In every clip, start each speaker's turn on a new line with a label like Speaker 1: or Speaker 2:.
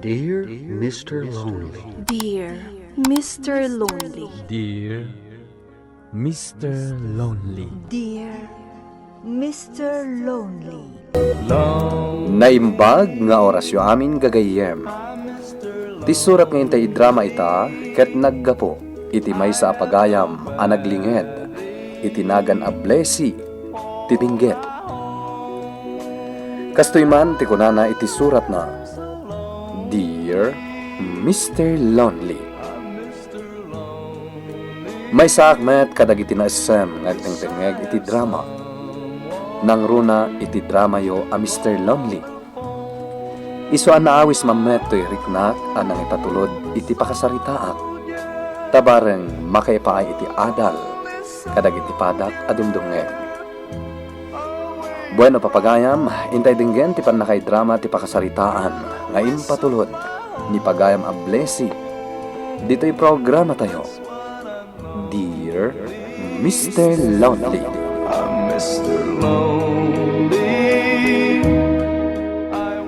Speaker 1: Dear Mr. Lonely.
Speaker 2: Dear Mr. Lonely.
Speaker 3: Dear Mr. Lonely.
Speaker 2: Dear Mr. Lonely.
Speaker 4: Naimbag nga orasyo amin gagayem. Ti surat ngayon tayo drama ita, ket naggapo, iti may sa apagayam, anaglinged, itinagan a blesi, titingget. Kastoy man, ti kunana iti surat na, Dear Mr. Lonely. May saakmet kadag iti naasem, ngagteng-tengeg iti drama. Nang runa iti drama yo a Mr. Lonely. Iso an naawis mamet to'y riknak anang ipatulod iti pakasaritaak. Tabareng makaipaay iti adal, kadag iti padak adumdungeg. Bueno papagayam, intay dinggen ti panakay drama ti pakasaritaan, nga impatulod, ni pagayam a blessy. Dito'y programa tayo. Dear Mr. Lonely.
Speaker 5: Mr. Lonely.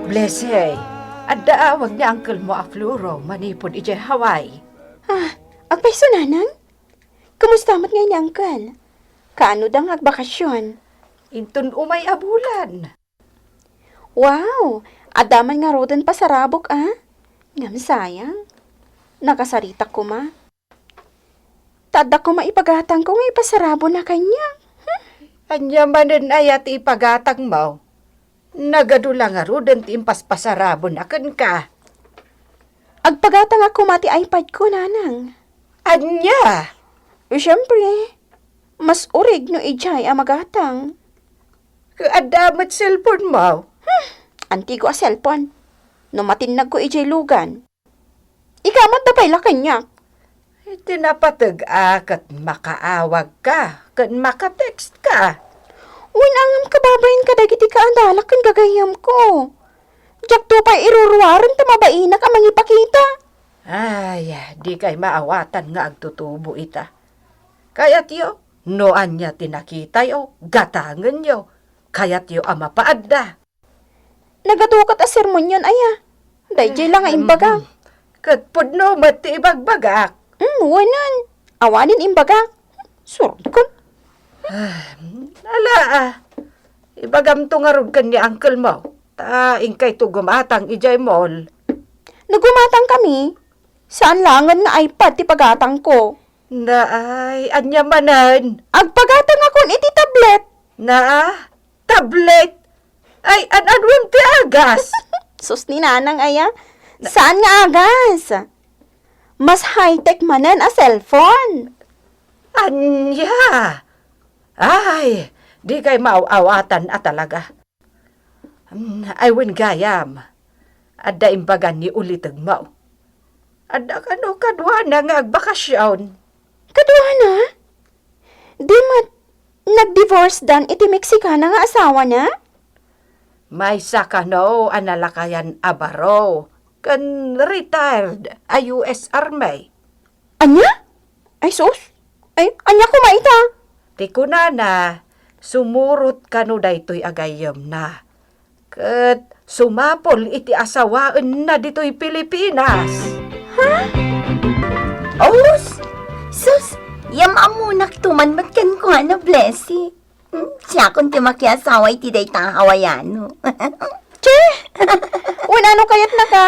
Speaker 6: Blessey, adda awag ni uncle mo a Floro, manipod ije Hawaii.
Speaker 7: Ang paiso nanang? Kamusta mat ngayon ni uncle? Kaano dang agbakasyon?
Speaker 6: Intun umay abulan.
Speaker 7: Wow! Adaman nga rodan pa sa rabok Ngam sayang. Nakasarita ko ma. Tada ko maipagatang ko nga ipasarabo na kanya.
Speaker 6: Anya manen ayat ipagatang mo. Nagadula nga rodan ti impaspasarabo na ka.
Speaker 7: Agpagatang ako mati iPad ko nanang.
Speaker 6: Anya?
Speaker 7: Siyempre, mas urig no ijay ang magatang.
Speaker 6: Kaadamat cellphone mo.
Speaker 7: Antigo a cellphone. No matinag ko ijay lugan. Ikamat na pala kanya.
Speaker 6: Tinapatag kat makaawag ka, kat makatext ka.
Speaker 7: Uwin angam kababayin ka dagiti ka andalak kan gagayam ko. Diyak to pa iruruwaran ta mabainak ang mangipakita.
Speaker 6: Ay, di kay maawatan nga agtutubo ita. Kayat yo, noan niya tinakita yo, gatangan yo. Kayat yo ama paadda.
Speaker 7: Nagatukat a sermon yun, aya. Dayjay lang nga imbaga.
Speaker 6: Kat pudno mati ibagbagak.
Speaker 7: Wanan. Awanin imbaga. Surot ko.
Speaker 6: Ala ibagam to nga rod kan ni uncle mo. Taing kay to gumatang ijay mall.
Speaker 7: Nagumatang kami. Saan langan nga iPad ti pagatang ko?
Speaker 6: Na ay, anya manan.
Speaker 7: Agpagatang ako iti tablet.
Speaker 6: Na tablet. Ay, anadwem ti agas.
Speaker 7: Sus ni nanang aya. Saan nga agas? Mas high-tech manan a cellphone.
Speaker 6: Anya. Ay, di kay maawatan at talaga. Ay, wen gayam. Adda imbagan ni ulitag mo. Adda kano kadwa na nga agbakasyon.
Speaker 7: Kadwa na? Di mat nag-divorce dan iti Meksikana nga asawa na?
Speaker 6: May sakano analakayan abaro. Kan retired a US Army.
Speaker 7: Anya? Ay sus? Ay, anya ko maita?
Speaker 6: Ti kunana, sumurot kano daytoy agayam na. Kat sumapol iti asawaan na ditoy Pilipinas.
Speaker 8: Os! Sus! Yamamunak tuman ba't kan ko na blessy? Siya kung timakiasawa iti day ta Hawaiano.
Speaker 7: Che! Wala no kayat na ka?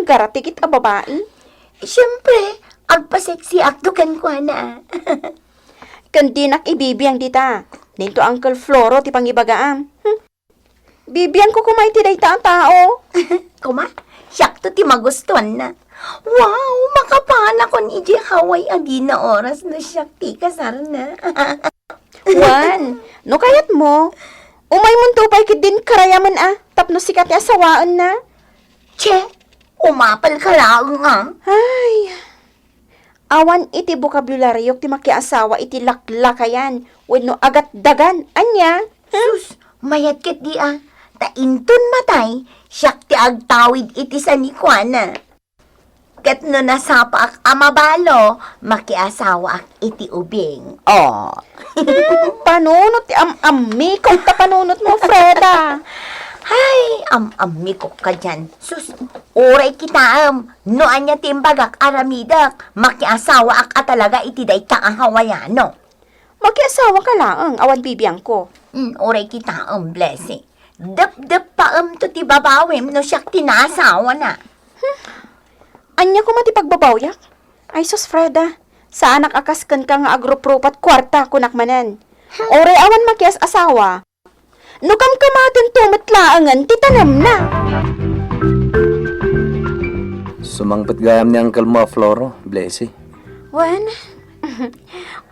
Speaker 7: Garatikit a babae.
Speaker 8: Siyempre, agpa-sexy akto kan ko na.
Speaker 7: Kandinak ibibiyang dita. Dito Uncle Floro ti pangibagaam. Bibiyang ko kumay ti dayta ang tao.
Speaker 8: Kuma, siyak to ti magustuhan na. Wow, makapana kon iji Hawaii agi na oras na siyak ti kasar na.
Speaker 7: Juan, no kayat mo? Umay mo tupay kit din karayaman tapno sikat ti asawaan na.
Speaker 8: Che, umapal ka lang
Speaker 7: Ay, awan iti bokabularyo ti makiasawa iti laklakayan. Wenno agat dagan, anya?
Speaker 8: Sus, mayat ket di tainton matay, siyak ti agtawid iti sanikwana. Ket no nasapa ak amabalo, makiasawa ak iti ubing. Oh.
Speaker 7: Panunot ti am-ami kung ta panunot mo, Freda.
Speaker 8: Hay, ami ko ka dyan. Sus, oray kita no anya timbagak aramidak, makiasawa ak talaga iti day ka ang Hawaiano.
Speaker 7: Magkiasawa ka lang, awan bibiyang ko.
Speaker 8: Oray kita blessing. Dep pa to ti babawim no siyak tinasawa na.
Speaker 7: Anya ko mati pagbabawyak? Ay sus, Freda. Sa anak akaskan ka nga agrupropat kwarta kunak manan. Oray awan makias asawa. Nukam kamatin tumatlaangan, titanam na.
Speaker 4: Sumangpit gayam ni Uncle mo, Floro, Blessy.
Speaker 7: Wan,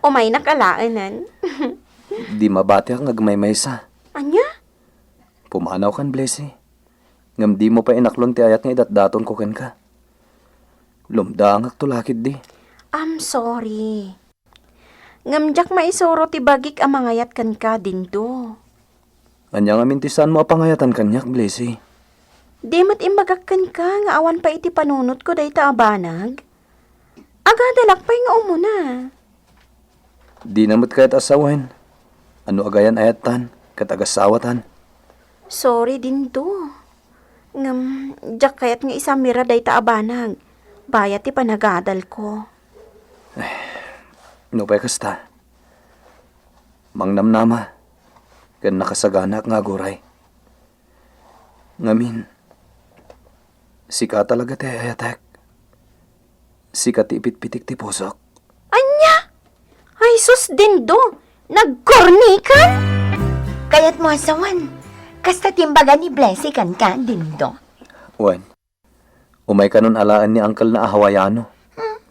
Speaker 7: umay nakalaanan.
Speaker 4: Di mabati ang ngagmay sa.
Speaker 7: Anya?
Speaker 4: Pumanaw kan, Blessy. Ngam di mo pa inaklon ti ayat nga idatdaton ko ken ka. Lumdangak tulakid di.
Speaker 7: I'm sorry. Ngamjak maisuro ti bagik ang mangayat kan ka din do.
Speaker 4: Anya nga mintisan mo apangayatan kanyak, Blessy.
Speaker 7: Di mat imbagakkan ka nga awan pa iti panunot ko day taabanag. Agadalak pa nga umuna.
Speaker 4: Di namot kahit asawain. Ano agayan ayatan, katagasawatan.
Speaker 7: Sorry din do. Ngam, jak kayat nga isa mira day taabanag. Bayat ti panagadal ko.
Speaker 4: No pa kasta. Mangnamnama. Kan nakasagana nga guray. Ngamin. Sika talaga ti ayatek. Sika ti ipit-pitik ti pusok.
Speaker 7: Anya? Ay sus din do. Nagkorni ka?
Speaker 8: Kaya't mo asawan. Kasta timbaga ni Blessy kan ka dindo.
Speaker 4: Wen. Umay ka nun alaan ni Uncle na Hawaiano.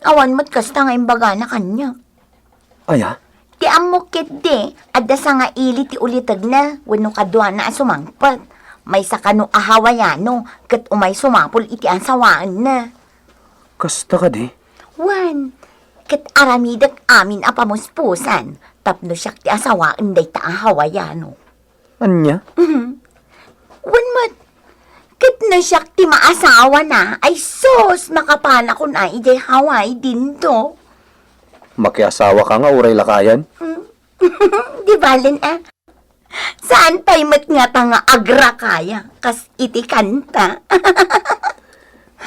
Speaker 8: Awan mo't kasta nga imbaga na kanya.
Speaker 4: Aya?
Speaker 8: Ti amukit di, adda sa nga ili ti ulitag na, wano kadwa na sumangpat. May sakano Hawaiano, kat umay sumapol iti ansawaan na.
Speaker 4: Kasta ka di?
Speaker 8: Wan, kat aramidak amin apamuspusan, tapno siyak ti asawaan day ta Hawaiano.
Speaker 4: Anya?
Speaker 8: Wan mat, kat na siyak ti maasawa na, ay sos, makapana ko na ijay Hawaii din to.
Speaker 4: Makiasawa ka nga uray lakayan?
Speaker 8: Di balen Saan pa'y mat nga ta nga agra kaya, kas iti kanta.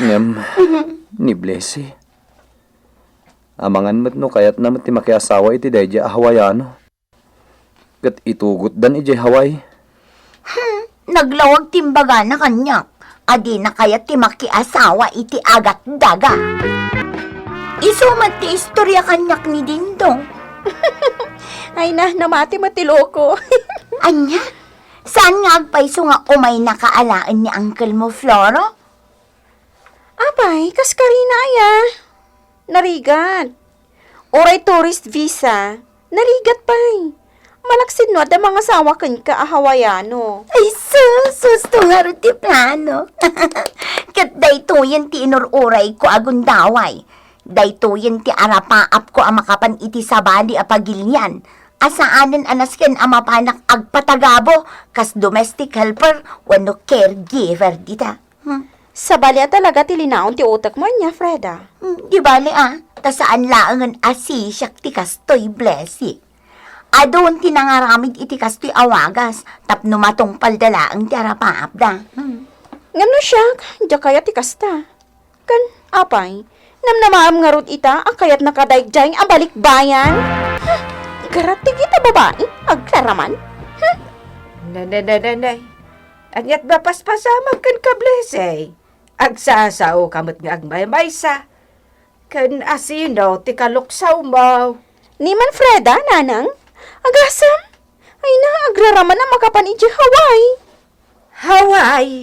Speaker 4: Ngem, ni Blessy. Amangan mat no kayat naman ti makiasawa iti dayja Hawaiano. Kat itugot dan ijay Hawaii.
Speaker 8: Naglawag timbaga na kanyak, adi na kaya ti makiasawa iti agat daga. Isumat ti istorya kanyak ni Dindong.
Speaker 7: Ay na, namati matiloko.
Speaker 8: Anya? Saan nga agpaiso nga umay nakaalaan ni Uncle mo, Floro?
Speaker 7: Abay, kaskarina aya. Narigat. Oray tourist visa. Narigat pa'y. Malaksid no, ada mga sawakan ka Hawaiano.
Speaker 8: Ay sus, tungaro ti plano. Kat daytoyen ti inururay ko agundaway. Daytoyen ti arapaap ko ang makapan iti sabali a pagilyan. Asaanan anasken ang mapanak agpatagabo kas domestic helper wano caregiver dita.
Speaker 7: Sa balya talaga tilinaon ti utak mo niya, Freda.
Speaker 8: Di bali ta saan laangan asisyak ti kastoy Blessy. Adon ti nangaramid iti kastoy awagas tapno matong paldalaang ti arapaap da.
Speaker 7: Ngano siya, diya kaya ti kasta. Kan, apay, namnamaam nga rod ita, ang kayat nakadaigdyang ang balikbayan. Garati kita babae, agklaraman.
Speaker 6: Nanay. Anyat ba paspasamag kan ka, Blessy? Agsasao kamot nga agmaymaysa. Kan asino ti kaluksaw mo.
Speaker 7: Ni man Freda, nanang, agasam. Ay na, agraraman na makapan iti Hawaii.
Speaker 6: Hawaii.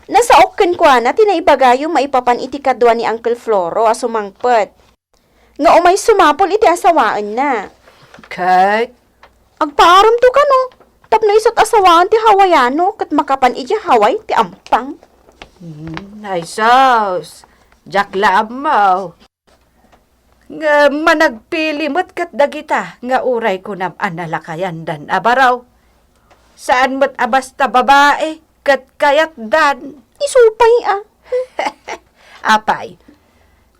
Speaker 7: Nasaokken ko na tinaibagayo maipapan iti kadwa ni Uncle Floro asumangpet. Nga umay sumapol iti asawaan na.
Speaker 6: Kat,
Speaker 7: Agpaaram to ka no. Tapno isot asawaan ti Hawaiano kat makapan iti Hawaii ti ampang.
Speaker 6: ay sos. Jakla mo. Nga managpili mo't kat dagita nga uray ko nam analakayan dan abaraw. Saan mo't abasta babae kat kayat dan.
Speaker 7: Isupay
Speaker 6: Apay,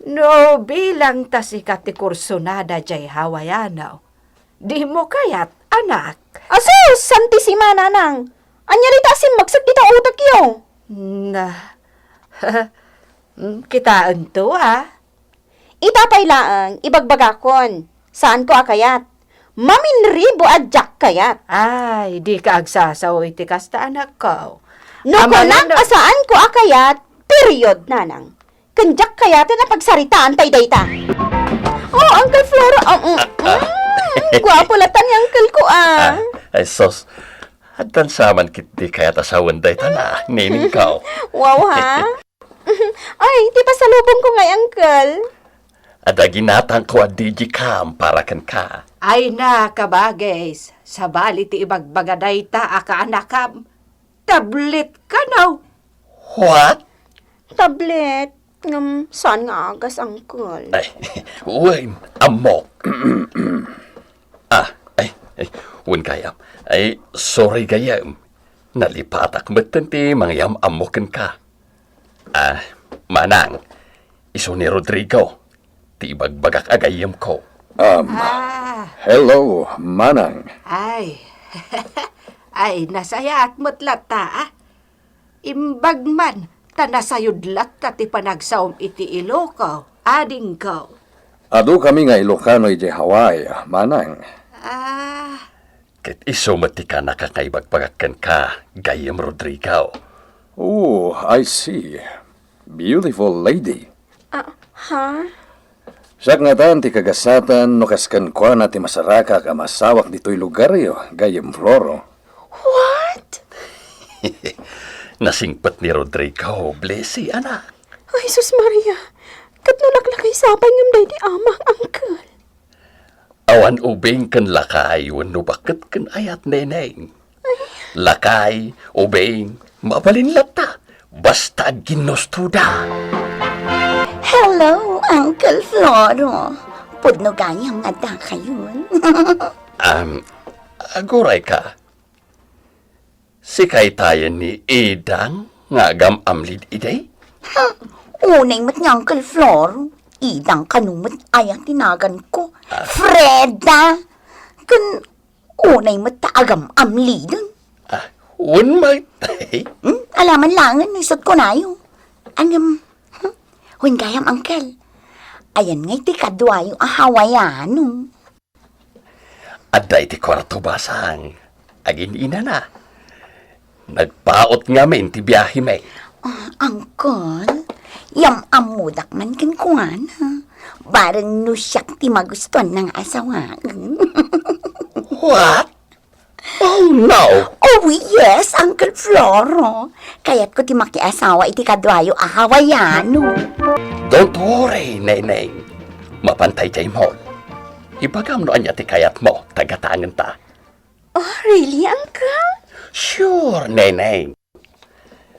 Speaker 6: no bilang tasikat ti kursunada jay Hawaiano, di mo kayat anak.
Speaker 7: Asus, santisima nanang. Anya rita simagsag dito utak yo.
Speaker 6: Na, kitaan to
Speaker 7: Itapay laang, ibagbagakon. Saan ko akayat? Maminribo at jak kayat.
Speaker 6: Ay, di ka agsasaw iti kasta anak ko.
Speaker 7: No ko lang asaan ko akayat, period nanang. Kanjak kayatan na pagsaritaan tay dayta. Oh, Uncle Floro. Gwapo latan ni Uncle ko
Speaker 9: Ay, sos. Hatan saman kiti kaya tasawan day na, nining ka.
Speaker 7: Wow ha? Ay, di pa salubong ko ngay Uncle.
Speaker 9: Ada ginatang ko at digicam para kan ka.
Speaker 6: Ay na, kabagays. Sa bali ti ibagbagaday ta aka anakam. Tablet ka now.
Speaker 9: What?
Speaker 7: Tablet. Saan nga agas, Uncle?
Speaker 9: Ay, uwain, amok. Wan kayam. Ay, sorry gayam. Nalipatak matenti mangyam amokin ka. Manang, iso ni Rodrigo. Ti bagbagak agayam ko.
Speaker 4: Hello, Manang.
Speaker 6: Ay, ay, nasaya at matlat ta Imbag man, ta nasayudlat ta ti panagsaom iti Iloco, ading ko.
Speaker 4: Adu kami nga Ilocano iti Hawaii, Manang.
Speaker 9: Kit iso mati ka nakakaibagbagakan ka, gayam Rodrigo.
Speaker 4: Oh, I see. Beautiful lady.
Speaker 7: Ha?
Speaker 4: Siya nga tan ti kagasatan no kaskan kwa na ti masaraka ka masawak dito'y lugar yo, gayam Floro.
Speaker 7: What?
Speaker 9: Nasingpat ni Rodrigo, blessy, anak.
Speaker 7: Ay, Sus Maria. Kat nulaklakay sapay ngam day di amang, Uncle.
Speaker 9: Awan ubing kan lakay, wano bakit kan ayat neneng. Lakay, ubing, mabalin lata, basta ginustuda.
Speaker 8: Hello, Uncle Floro. Pudno gayam nga da kayon.
Speaker 9: Aguray ka. Sikay tayo ni Edang nga agam amlid iday?
Speaker 8: Unay mat nga, Uncle Floro. Idang kanumot ayang tinagan ko. Freda! Kun unay mat taagam amli dun.
Speaker 9: Un matay?
Speaker 8: Alaman langan, isot ko na yun. Huwag gayam, Uncle. Ayan nga'y ti kadwa yung Hawaiano.
Speaker 9: Aday ti kwarto basang. Agin ina na. Nagpaot nga men ti biyahe may.
Speaker 8: Uncle, yam amudak man kan kuwan, ha? Barang nusyak ti magustuhan ng asawaan.
Speaker 9: What? Oh, no!
Speaker 8: Oh, yes, Uncle Floro. Kaya't ko ti makiasawa iti kadwayo Hawaiano.
Speaker 9: Don't worry, neneng. Mapantay jay mo. Ibagam no anya ti kayat mo, tagatangan ta.
Speaker 7: Oh, really, Uncle?
Speaker 9: Sure, neneng.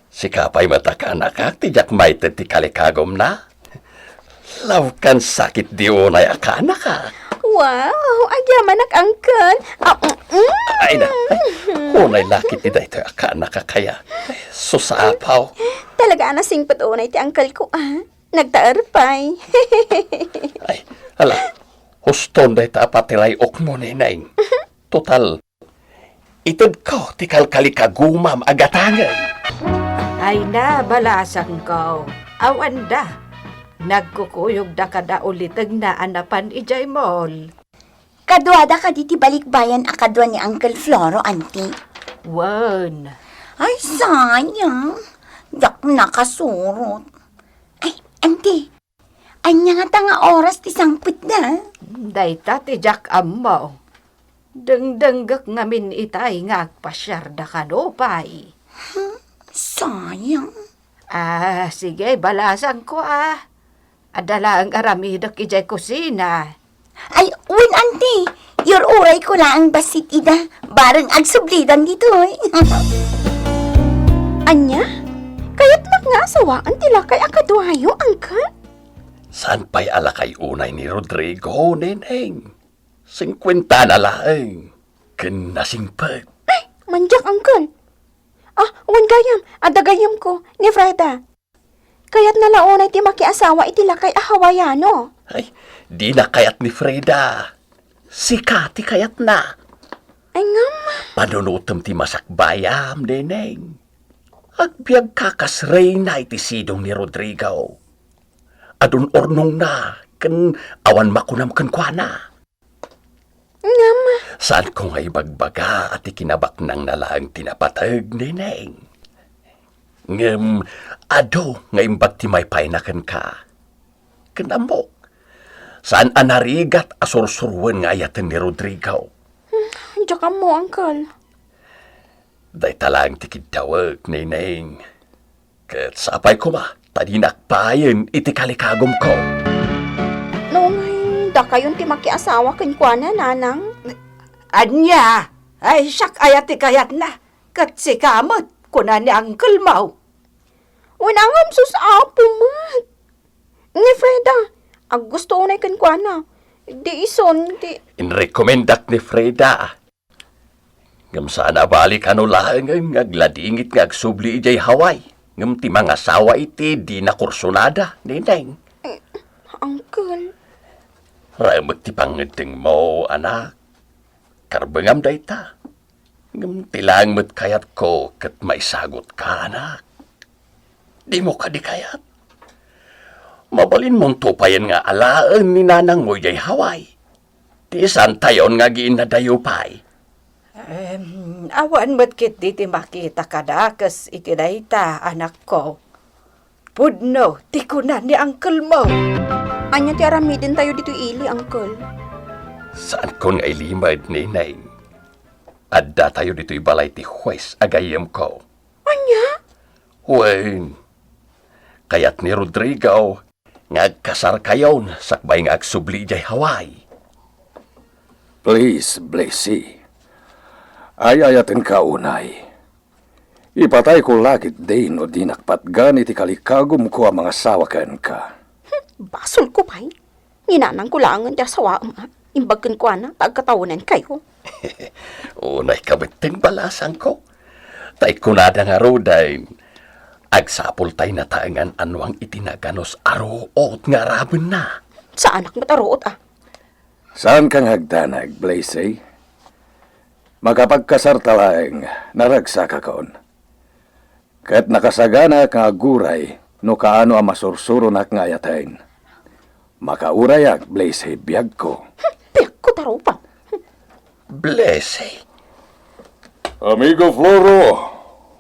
Speaker 9: Sikapay mataka nakak, tijak may ti kalikagom na. Laukan sakit di unay akana ka.
Speaker 7: Wow, agyaman ak, Uncle.
Speaker 9: Ay na, unay lakit ti day to akana ka kaya. Susapaw.
Speaker 7: Talaga na singpat unay ti Uncle ko, Nagtaarpay.
Speaker 9: Ay, hala. Huston day ta patilay ok mo, neneng. Total, itad ko ti kalkalikagumam agatangan.
Speaker 6: Ay na, balasan ko. Awan da. Nagkukuyog da kada ulitag na anapan ijay mall.
Speaker 8: Kadwada ka diti balikbayan akadwa ni Uncle Floro, auntie.
Speaker 6: Wan.
Speaker 8: Ay, sayang. Yak nakasurot. Ay, auntie. Anya nga nga oras ti sangpit na.
Speaker 6: Dayta ti jak ammo. Dengdenggak ngamin itay nga agpasyar da kanopay.
Speaker 8: Sayang.
Speaker 6: Sige, balasan ko Adala ang aramidak ijay kusina.
Speaker 8: Ay, win, auntie. Your uray ko lang basit ida. Barang agsublidan dito,
Speaker 7: Anya? Kaya't nga sawaan tila kay akadwayo, Uncle?
Speaker 9: San pa'y alakay unay ni Rodrigo, neneng? 50 na laeng. Kinasingpag.
Speaker 7: Ay, manjak, Uncle. Wan gayam. Adagayam ko, ni Freda. Kaya't nalaunay ti makiasawa iti lakay Hawaiano.
Speaker 9: Ay, di na kayat ni Freda. Si Kati kayat na.
Speaker 7: Ay ngam.
Speaker 9: Panunutom ti masakbayam, neneng. Agbyag kakasray na iti sidong ni Rodrigo. Adun ornong na, kan awan makunam kan kuana.
Speaker 7: Ngam,
Speaker 9: Saan ko nga ibagbaga at ikinabak nang nalaang tinapatag, neneng? Ngem, ado nga imbag ti may painakan ka. Kanamok, saan anarigat asursurwan nga ayatan ni Rodrigo?
Speaker 7: diyan ka mo, Uncle.
Speaker 9: Day talang tikidawag, neneng. Kat sapay ko ma, tadinakpayan iti kalikagom ko.
Speaker 7: Noong da kayon ti makiasawa kan kuana, nanang.
Speaker 6: Anya, ay siyak ayat ikayat na. Kat si kamot, kuna ni Uncle Mau.
Speaker 7: Wanangam sus apo mat. Ni Freda, ag gusto unay kan kuana. Di ison, di...
Speaker 9: Inrekomendak ni Freda. Ngam sana balik ano lang ang agladingit nga agsubli ijay Hawaii. Ngam ti mga asawa iti di na kursunada, neneng.
Speaker 7: Uncle.
Speaker 9: Ramag ti pangiting mo, anak. Karbangam day ta. Ngam tilang mo't kayat ko kat may sagot ka, anak. Di mo ka di kayat. Mabalin mong tupayan nga alaan ni nanang mo ijay Hawaii. Di saan tayon nga giinadayo pa'y.
Speaker 6: Awan mo't kit di ti makita kada kas ikidayta, anak ko. Pudno, ti kuna ni Uncle Mau.
Speaker 7: Anya ti aramidin tayo dito ili, Uncle.
Speaker 9: Saan ko nga ilimad, neneng? Adda tayo dito'y balay ti Huwes agayem ko.
Speaker 7: Anya?
Speaker 9: Wen, kayat ni Rodrigo, ngagkasar kayon, sakbay nga agsubli jay Hawaii.
Speaker 4: Please, Blessy. Ayayatin ka unay. Ipatay ko lagit din o dinakpatgan iti kalikagom ko ang mga sawakan ka.
Speaker 7: Basol ko pa'y. Ninanang ko lang ang asawa ama. Imbagkan ko na, tagkatawanan kayo.
Speaker 9: Unay kabiting balasan ko. Tay kunada nga roday. Agsapol tay na taangan anwang itinaganos aruot nga rabon na.
Speaker 7: Sa anak mataroot ah.
Speaker 4: Saan kang hagdanag, Blessy? Makapagkasar talaeng naragsa ka kaon. Kat nakasagana ka aguray no kaano ang masursuro na ngayatain. Makaurayak, Blessy, biyag ko.
Speaker 7: Piyak ko taro pa.
Speaker 9: Blessy.
Speaker 4: Amigo Floro,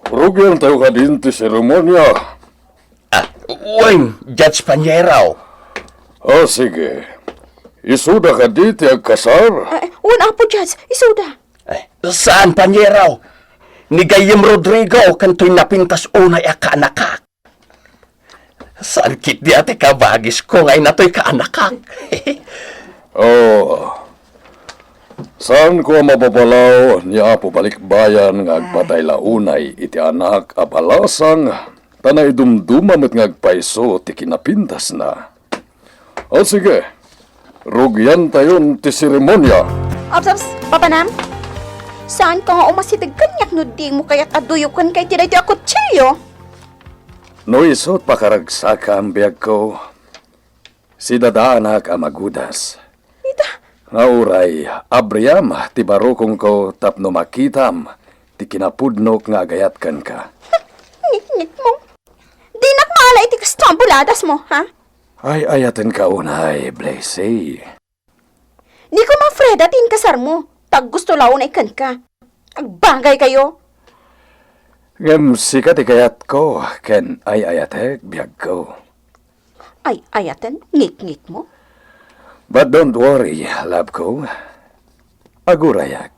Speaker 4: rugyan tayo ka din ti seremonya.
Speaker 9: Wen, Judge Panyeraw.
Speaker 4: O sige, isuda ka di ti agkasar.
Speaker 7: Una po, Judge. Isuda.
Speaker 9: Saan Panyeraw? Ni Gayem Rodrigo kanto'y napintas unay akaanakak. Saan kit di ate kabagis ko ngay nato'y kaanakak?
Speaker 4: Saan ko mapapalaw niya po balikbayan nga agpatay launay iti anak abalasang tanay dumdumamit nga agpaiso ti kinapintas na. O sige, rugyan tayon ti seremonya.
Speaker 7: Ops, papanam. Saan ka nga umasitig kanyak no di mo kaya't aduyukan kay tinay ti akot chiyo?
Speaker 4: No isot pakaragsak ang biyag ko. Si dadaanak amagudas.
Speaker 7: Ita,
Speaker 4: Nauray, abriam, ti barukong ko tapno makitam, ti kinapudnok nga agayatkan ka.
Speaker 7: ngit mo. Di nakmala iti kastambuladas mo, ha?
Speaker 4: Ay ayaten ka unay, Blessy.
Speaker 7: Di ko ma-Freda tin kasar mo. Tag gusto laon ay kan ka. Agbagay kayo.
Speaker 4: Ngem sikat ikayat ko, ken ay ayatek biyag ko.
Speaker 7: Ay, ayaten, ngit-ngit mo.
Speaker 4: But don't worry, love ko. Agurayak.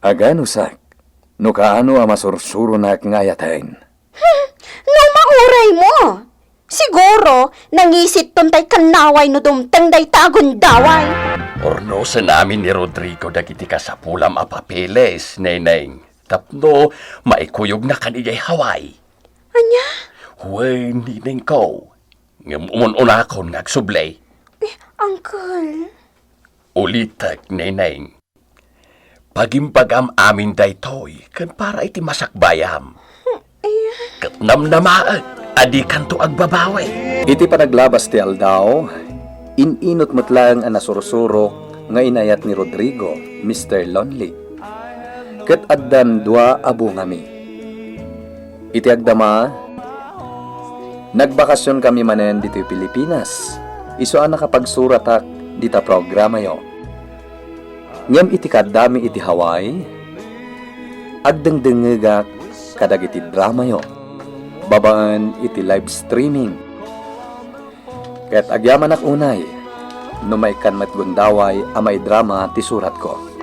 Speaker 4: Aganusak, no kaano ang masursuro na ngayatain.
Speaker 7: No mauray mo. Siguro, nangisit tontay kanaway no dumtang day tagon daway.
Speaker 9: Orno sa namin ni Rodrigo dagiti ka sa pulam a papeles, neneng. Tapno, maikuyog na kaniyay Hawaii.
Speaker 7: Anya?
Speaker 9: Huwag nineng ko. Ngam umun-unakon ngagsublay.
Speaker 7: Uncle.
Speaker 9: Ulitag, neneng. Pagimpagam amin daytoy, kan para iti masakbayam. Kat namnamaag, adi kanto agbabawi.
Speaker 4: Iti panaglabas ti Aldao, ininot matlang ang nasursurok nga inayat ni Rodrigo, Mr. Lonely. Ket addan dua abo ngami. Iti agdama, nagbakasyon kami manen dito Pilipinas. Iso ang nakapagsuratak dita programa yo. Ngem iti kadami iti Hawaii, agdengdengegak kadag iti drama yo. Babaan iti live streaming. Ket agyaman ak unay, no may kan matgundaway amay drama ti surat ko.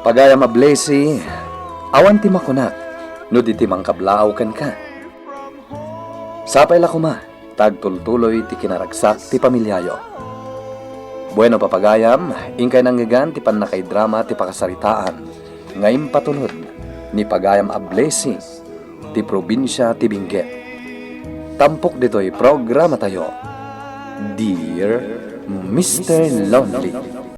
Speaker 4: Pagaya mablesi, awan ti makunak, no di ti mangkablaaw kan ka. Sapay la kuma, tagtultuloy ti kinaragsak ti pamilyayo. Bueno papagayam, ingkay nanggagan ti panakay drama ti pakasaritaan, ngayim patulod ni pagayam ablesi ti probinsya ti Benguet. Tampok dito'y programa tayo, Dear Mr. Lonely.